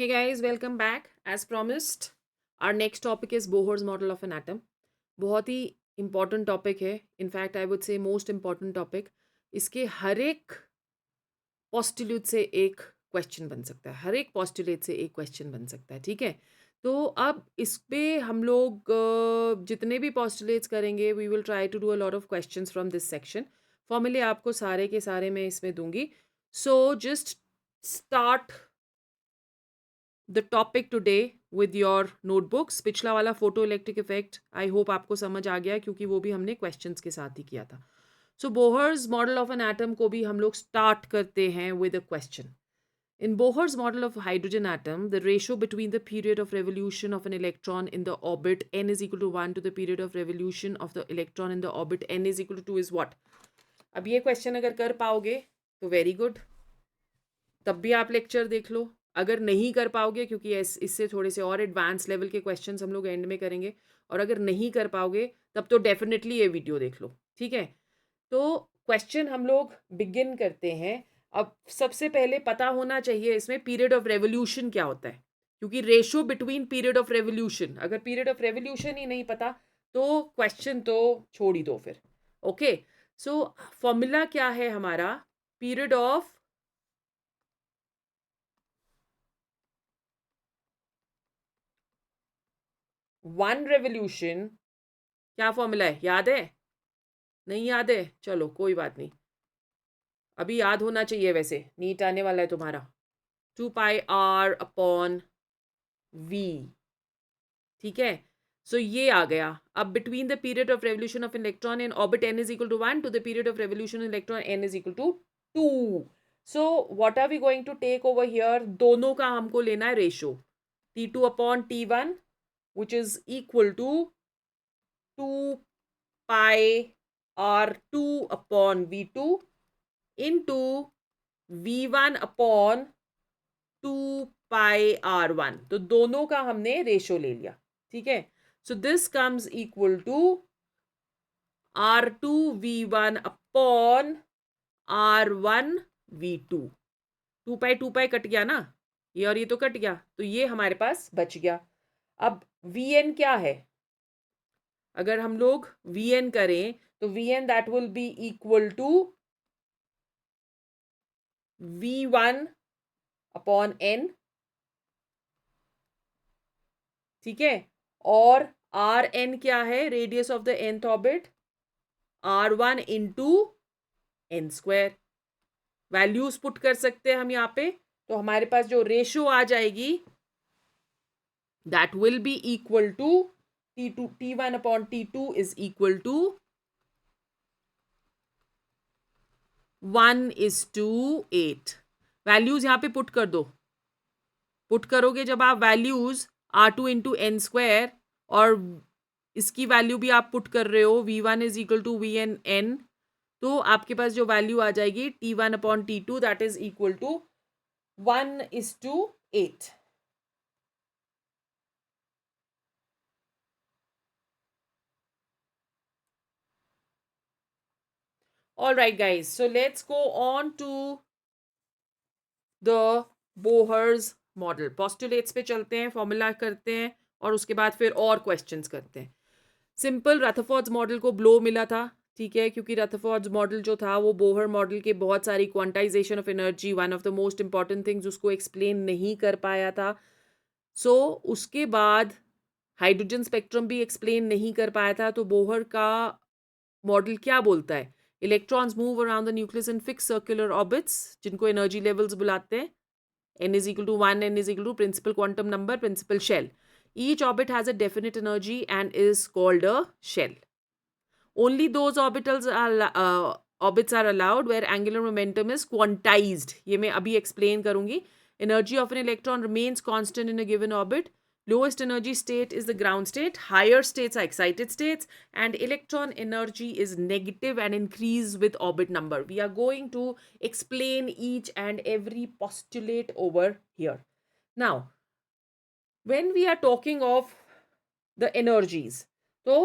Hey guys, welcome back. As promised, our next topic is Bohr's model of an atom. बहुत ही important topic है. In fact, I would say most important topic. इसके हर एक postulate से एक question बन सकता है. हर एक postulate से एक question बन सकता है. ठीक है? तो अब इस पे हम लोग जितने भी postulates करेंगे, we will try to do a lot of questions from this section. Formally आपको सारे के सारे मैं इसमें दूंगी. So just start the topic today with your notebooks. पिछला वाला photo electric effect I hope आपको समझ आ गया क्योंकि वो भी हमने क्वेश्चंस के साथ ही किया था. So Bohr's model of an atom को भी हम लोग स्टार्ट करते हैं with a question. In Bohr's model of hydrogen atom, the ratio between the period of revolution of an electron in the orbit n is equal to 1 to the period of revolution of the electron in the orbit n is equal to 2 is what? अब ये question अगर कर पाओगे तो very good, तब भी आप lecture देख लो. अगर नहीं कर पाओगे, क्योंकि इससे थोड़े से और एडवांस लेवल के क्वेश्चंस हम लोग एंड में करेंगे, और अगर नहीं कर पाओगे तब तो डेफिनेटली ये वीडियो देख लो. ठीक है? तो क्वेश्चन हम लोग बिगिन करते हैं. अब सबसे पहले पता होना चाहिए इसमें पीरियड ऑफ रेवोल्यूशन क्या होता है, क्योंकि ratio between period of revolution, अगर पीरियड ऑफ रेवोल्यूशन ही नहीं पता तो क्वेश्चन तो छोड़ ही दो फिर. ओके, सो फॉर्मूला क्या है हमारा? Period of one revolution. क्या फॉर्मूला है, याद है? नहीं याद है? चलो कोई बात नहीं, अभी याद होना चाहिए. वैसे नीट आने वाला है तुम्हारा. 2πr/v. ठीक है? सो ये आ गया. अब between the period of revolution of electron in orbit n is equal to 1 to the period of revolution electron n is equal to 2. So what are we going to take over here? दोनों का हमको लेना है ratio. T2/T1 which is equal to 2πr2/v2 into v1/2πr1. तो दोनों का हमने ratio ले लिया. ठीक है? So this comes equal to r2v1/r1v2. 2π cut गया ना, ये और ये तो कट गया, तो ये हमारे पास बच गया. अब vn क्या है? अगर हम लोग vn करें तो vn that will be equal to v1/n. ठीक है? और rn क्या है? Radius of the nth orbit, r1 into N square. Values put कर सकते हैं हम यहाँ पे, तो हमारे पास जो रेशो आ जाएगी that will be equal to T1/T2 is equal to 1:8. Values यहाँ पे पुट कर दो. पुट करोगे जब आप values r2 into N square, और इसकी वैल्यू भी आप पुट कर रहे हो v1 is equal to vn, तो आपके पास जो वैल्यू आ जाएगी T1/T2 that is equal to 1:8. All right guys, so let's go on to the Bohr's model. Postulates पे चलते हैं, फॉर्मूला करते हैं, और उसके बाद फिर और क्वेश्चंस करते हैं. सिंपल रथरफोर्ड्स मॉडल को ब्लो मिला था. ठीक है? क्योंकि रथरफोर्ड्स मॉडल जो था वो बोहर मॉडल के बहुत सारी quantization of energy, one of the most important things, उसको एक्सप्लेन नहीं कर पाया था. सो उसके बाद हाइड्रोजन स्पेक्ट्रम भी एक्सप्लेन नहीं कर पाया था. तो बोहर का मॉडल क्या बोलता है? Electrons move around the nucleus in fix circular orbits, जिनको एनर्जी लेवल्स बुलाते हैं. n is equal to 1, n is equal to principal quantum number, principal shell. Each orbit has a definite energy and is called a shell. Only those orbits are allowed where angular momentum is quantized. ये मैं अभी explain करूँगी. Energy of an electron remains constant in a given orbit. Lowest energy state is the ground state. Higher states are excited states. And electron energy is negative and increase with orbit number. We are going to explain each and every postulate over here. Now, when we are talking of the energies, तो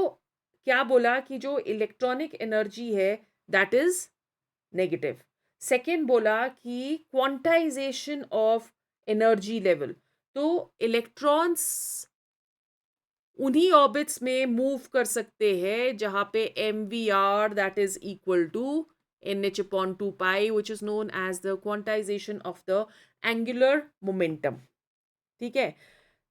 क्या बोला कि जो electronic energy है that is negative. Second बोला कि quantization of energy level. तो electrons उन्हीं ऑर्बिट्स में मूव कर सकते हैं जहां पे mvr that is equal to nh upon 2 pi which is known as the quantization of the angular momentum. ठीक है.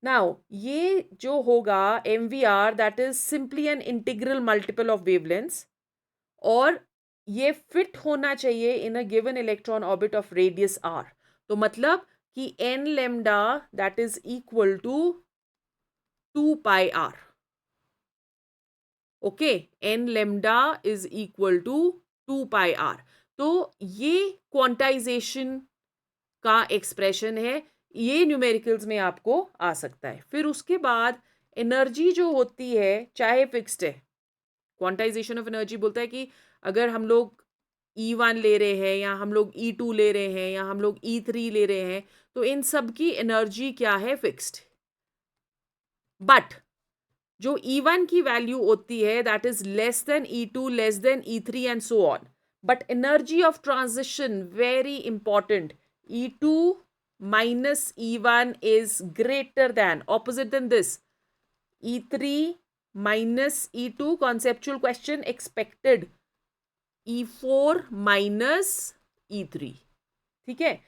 नाउ ये जो होगा mvr that is simply an integral multiple of wavelengths और ये फिट होना चाहिए in a given electron orbit of radius r. तो मतलब कि n lambda that is equal to 2 pi r. Okay, n lambda is equal to 2 pi r. तो ये quantization का एक्सप्रेशन है, ये न्यूमेरिकल्स में आपको आ सकता है. फिर उसके बाद एनर्जी जो होती है चाहे फिक्स्ड है, क्वांटाइजेशन ऑफ एनर्जी बोलता है कि अगर हम लोग E1 ले रहे हैं या हम लोग E2 ले रहे हैं या हम लोग E3 ले रहे हैं तो इन सब की एनर्जी क्या है, फिक्स्ड. बट जो E1 की वैल्यू होती है that is less than E2 less than E3 and so on. But energy of transition very important, E2 minus E1 is greater than, opposite than this, E3 minus E2. Conceptual question expected E4 minus E3. ठीक है.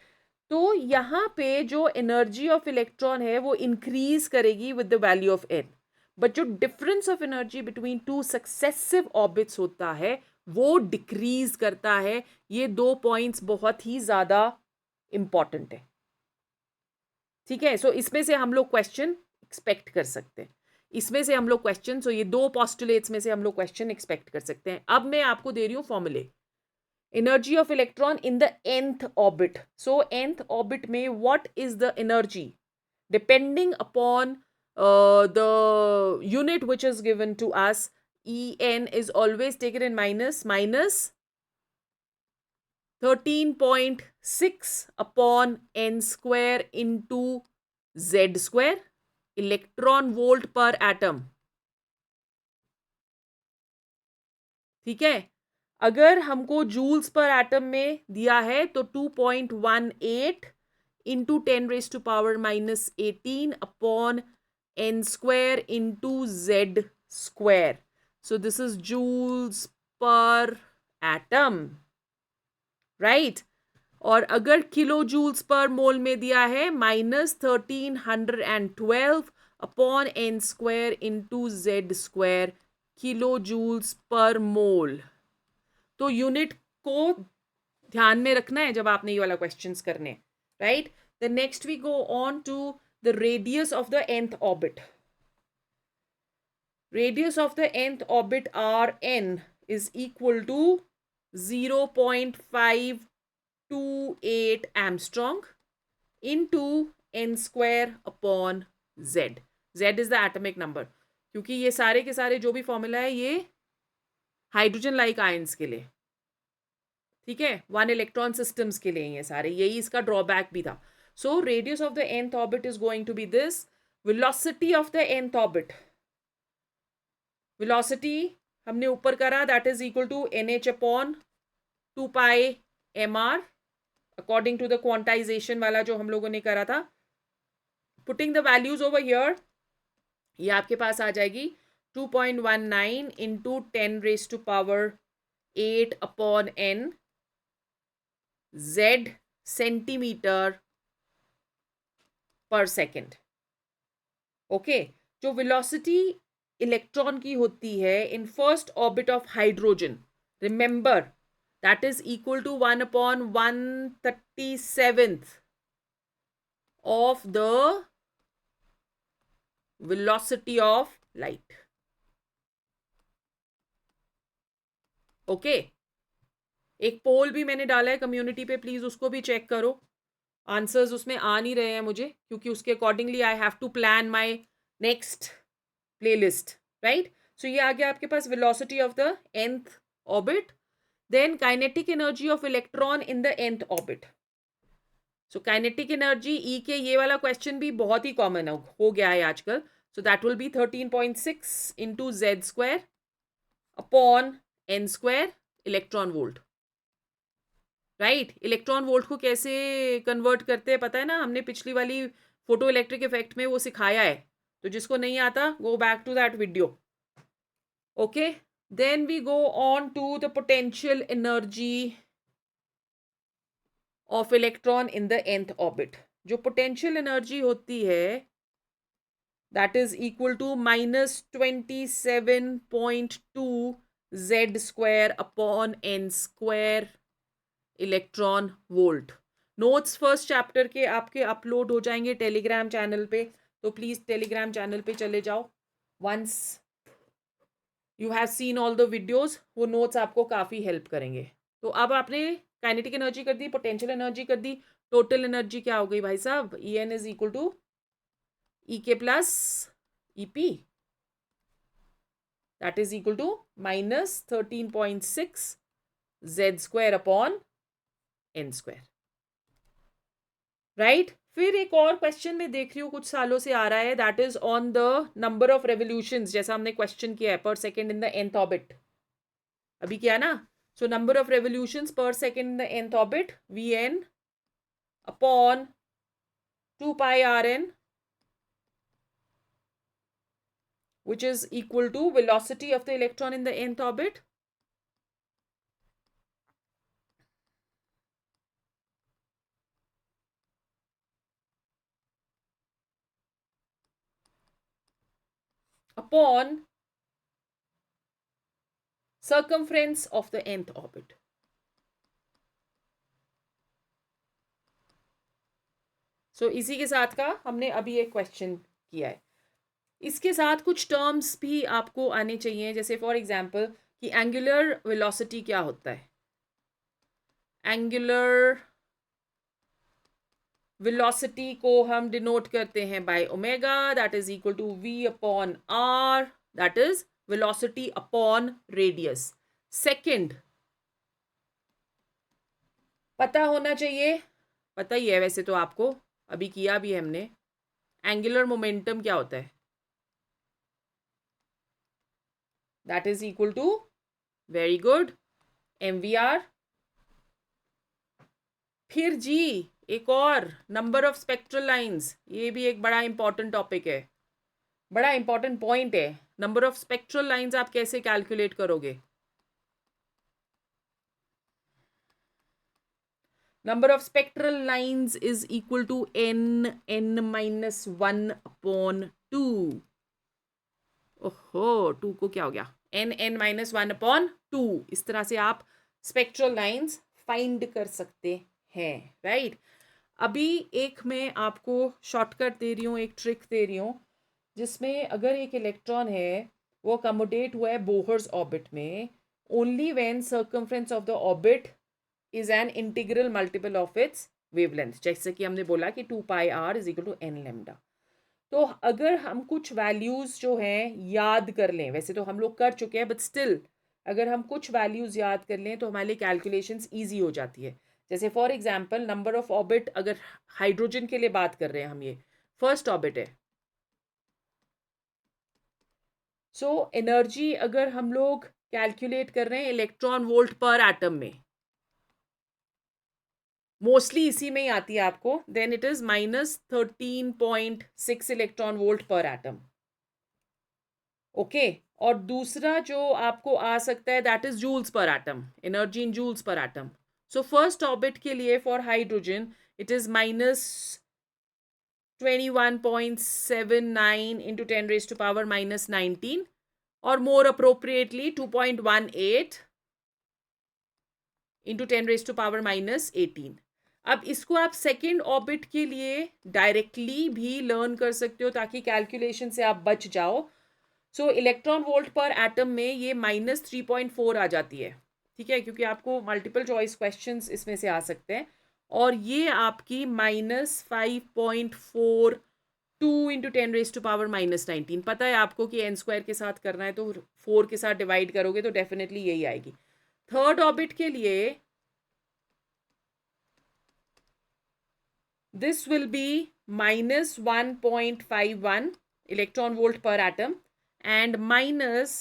तो यहां पे जो energy of electron है वो increase करेगी with the value of n. But जो difference of energy between two successive orbits होता है वो डिक्रीज करता है. ये 2 पॉइंट्स बहुत ही ज्यादा इंपॉर्टेंट है. ठीक है. सो इसमें से हम लोग क्वेश्चन एक्सपेक्ट कर सकते हैं. इसमें से हम लोग क्वेश्चन, सो ये 2 पोस्टुलेट्स में से हम लोग क्वेश्चन एक्सपेक्ट कर सकते हैं. अब मैं आपको दे रही हूं फॉर्मूले. Energy of electron in the nth orbit. So nth orbit में what is the energy depending upon the unit which is given to us. En is always taken in minus 13.6 upon n square into z square electron volt per atom. ठीक है. अगर हमको joules per atom में दिया है तो 2.18 into 10⁻⁻18 upon n square into z square. So this is joules per atom, right? और अगर किलो जूल्स पर मोल में दिया है -1312 upon n square into z square kilo joules per mole. तो यूनिट को ध्यान में रखना है जब आपने ये वाला क्वेश्चंस करने, right? The next we go on to the radius of the nth orbit. Radius of the nth orbit Rn is equal to 0.528 Armstrong into n square upon z. Z is the atomic number. क्योंकि ये सारे के सारे जो भी formula है ये hydrogen like ions के लिए, ठीक है, 1 इलेक्ट्रॉन सिस्टम्स के लिए ये सारे, यही इसका ड्रॉबैक भी था. So radius of the nth orbit is going to be this. Velocity of the nth orbit, velocity हमने ऊपर करा that is equal to NH upon 2 pi mr according to the quantization वाला जो हम लोगों ने करा था. Putting the values over here, ये आपके पास आ जाएगी 2.19 into 10⁻8 upon n z centimetre per second. Okay. जो वेलोसिटी इलेक्ट्रॉन की होती है इन first orbit of hydrogen, remember that is equal to 1/137 of the velocity of light. Okay. एक पोल भी मैंने डाला है कम्युनिटी पे, प्लीज उसको भी चेक करो. आंसर्स उसमें आ नहीं रहे हैं मुझे क्योंकि उसके accordingly I have to plan my next playlist, right? So ये आ गया आपके पास velocity of the nth orbit. Then kinetic energy of electron in the nth orbit. So kinetic energy e k ये वाला क्वेश्चन भी बहुत ही कॉमन हो गया है आजकल. So that will B 13.6 into z square upon n square electron volt, right? Electron volt को कैसे कन्वर्ट करते हैं पता है ना, हमने पिछली वाली फोटो इलेक्ट्रिक इफेक्ट में वो सिखाया है, तो जिसको नहीं आता go back to that video. Okay, then we go on to the potential energy of electron in the nth orbit. जो पोटेंशियल एनर्जी होती है that is equal to minus 27.2 z square upon n square electron volt. Notes first chapter के आपके upload हो जाएंगे Telegram channel पे, तो please Telegram channel पे चले जाओ. Once you have seen all the videos, वो नोट्स आपको काफ़ी हेल्प करेंगे. तो अब आपने काइनेटिक एनर्जी कर दी, पोटेंशियल एनर्जी कर दी, टोटल एनर्जी क्या हो गई भाई साहब? E n is equal to e k plus e p, that is equal to minus 13.6 z square upon n square. Right. फिर एक और क्वेश्चन में देख रही हूँ कुछ सालों से आ रहा है, that is on the number of revolutions, जैसा हमने क्वेश्चन किया है per second in the nth orbit अभी किया ना. So number of revolutions per second in the nth orbit V N upon 2 pi r n, which is equal to velocity of the electron in the nth orbit upon circumference of the nth orbit. So इसी के साथ का हमने अभी एक question किया है. इसके साथ कुछ टर्म्स भी आपको आने चाहिए, जैसे फॉर एग्जांपल कि एंगुलर वेलोसिटी क्या होता है. एंगुलर वेलोसिटी को हम डिनोट करते हैं by omega, that is equal to v upon r, that is velocity upon radius. Second पता होना चाहिए, पता ही है वैसे तो आपको, अभी किया भी है हमने. एंगुलर मोमेंटम क्या होता है? That is equal to, very good, mvr. फिर जी एक और, नंबर ऑफ स्पेक्ट्रल लाइंस, ये भी एक बड़ा इंपॉर्टेंट टॉपिक है, बड़ा इंपॉर्टेंट पॉइंट है. नंबर ऑफ स्पेक्ट्रल लाइंस आप कैसे कैलकुलेट करोगे? Number of spectral lines is equal to n minus 1 upon 2. ओहो, 2 को क्या हो गया? n minus 1 upon 2. इस तरह से आप स्पेक्ट्रल लाइंस फाइंड कर सकते हैं. राइट. अभी एक मैं आपको शॉर्टकट दे रही हूँ, एक ट्रिक दे रही हूँ, जिसमें अगर एक इलेक्ट्रॉन है वो अकोमोडेट हुआ है बोहर्स ऑर्बिट में, only when circumference of the orbit is an integral multiple of its wavelength, जैसे कि हमने बोला कि 2 pi r is equal to n lambda. तो अगर हम कुछ वैल्यूज़ जो हैं याद कर लें, वैसे तो हम लोग कर चुके हैं बट स्टिल अगर हम कुछ वैल्यूज़ याद कर लें तो हमारे लिए कैलकुलेशंस ईजी हो जाती है. जैसे for example number of orbit, अगर हाइड्रोजन के लिए बात कर रहे हैं हम, ये फर्स्ट ऑर्बिट है. सो एनर्जी अगर हम लोग कैलकुलेट कर रहे हैं इलेक्ट्रॉन वोल्ट पर एटम में, मोस्टली इसी में ही आती है आपको, then it is minus 13.6 electron volt per atom. Okay. और दूसरा जो आपको आ सकता है that is joules per atom, energy in joules per atom. So first orbit के लिए for hydrogen it is minus 21.79 into 10 raised to power minus 19, और more appropriately 2.18 into 10 raised to power minus 18. अब इसको आप सेकेंड ऑर्बिट के लिए directly भी learn कर सकते हो ताकि कैलकुलेशन से आप बच जाओ. सो इलेक्ट्रॉन वोल्ट पर एटम में ये माइनस 3.4 आ जाती है. ठीक है, क्योंकि आपको मल्टीपल चॉइस क्वेश्चंस इसमें से आ सकते हैं. और ये आपकी minus 5.42 into 10 raise to power minus 19. पता है आपको कि एन स्क्वायर के साथ करना है तो 4 के साथ डिवाइड करोगे तो डेफिनेटली यही आएगी. थर्ड ऑर्बिट के लिए this will be minus 1.51 electron volt per atom and minus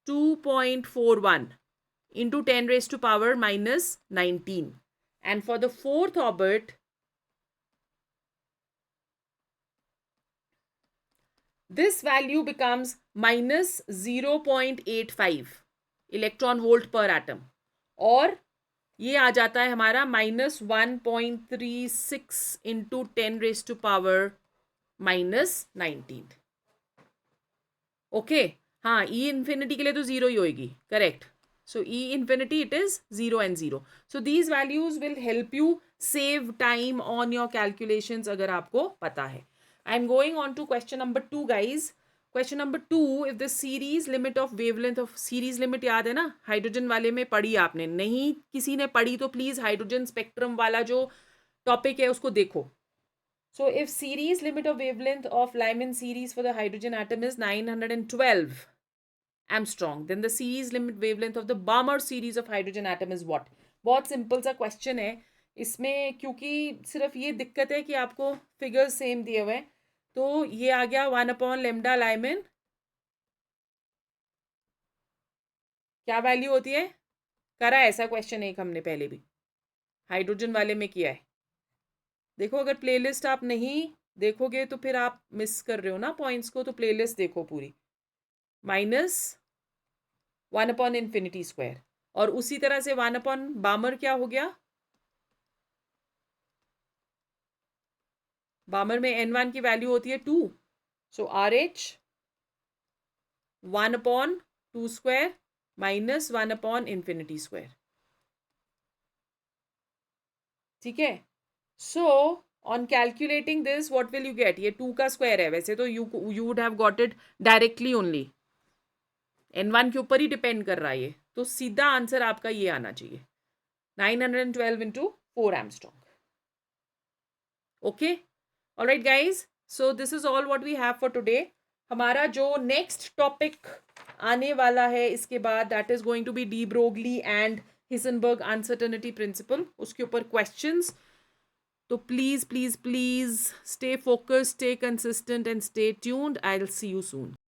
2.41 into 10 raised to power minus 19. And for the fourth orbit this value becomes minus 0.85 electron volt per atom, और ये आ जाता है हमारा -1.36 into 10⁻⁻19। Okay, हाँ, ई infinity के लिए तो zero ही होएगी, correct. So E infinity it is 0 and 0. So these values will help you save time on your calculations अगर आपको पता है. I am going on to question number 2 guys. Question number 2, if the series limit of wavelength of, series limit याद है ना, hydrogen वाले में पढ़ी आपने, नहीं किसी ने पढ़ी तो प्लीज हाइड्रोजन स्पेक्ट्रम वाला जो टॉपिक है उसको देखो. So if series limit of wavelength of Lyman series for the hydrogen atom is 912 Armstrong, then the series limit wavelength of the Balmer series of hydrogen atom is what? बहुत simple सा question है. इसमें क्योंकि सिर्फ ये दिक्कत है कि आपको फिगर्स सेम दिए हुए हैं, तो ये आ गया 1/λ Lyman. क्या वैल्यू होती है? करा ऐसा क्वेश्चन एक हमने पहले भी हाइड्रोजन वाले में किया है. देखो, अगर प्लेलिस्ट आप नहीं देखोगे तो फिर आप मिस कर रहे हो ना पॉइंट्स को, तो प्लेलिस्ट देखो पूरी. -1/∞², और उसी तरह से 1/बामर क्या हो गया? बामर में N1 की वैल्यू होती है 2. सो RH 1/2² -1/∞². ठीक है. So on calculating this what will you get? ये 2 का स्क्वायर है, वैसे तो you would have got it directly only. N1 के ऊपर ही डिपेंड कर रहा है ये, तो सीधा आंसर आपका ये आना चाहिए, 912 into 4 Armstrong. Okay, alright guys, so this is all what we have for today. हमारा जो नेक्स्ट टॉपिक आने वाला है इसके बाद, that is going to be de Broglie and Heisenberg uncertainty principle, उसके ऊपर क्वेश्चंस. तो please please please stay focused, stay consistent and stay tuned. I will see you soon.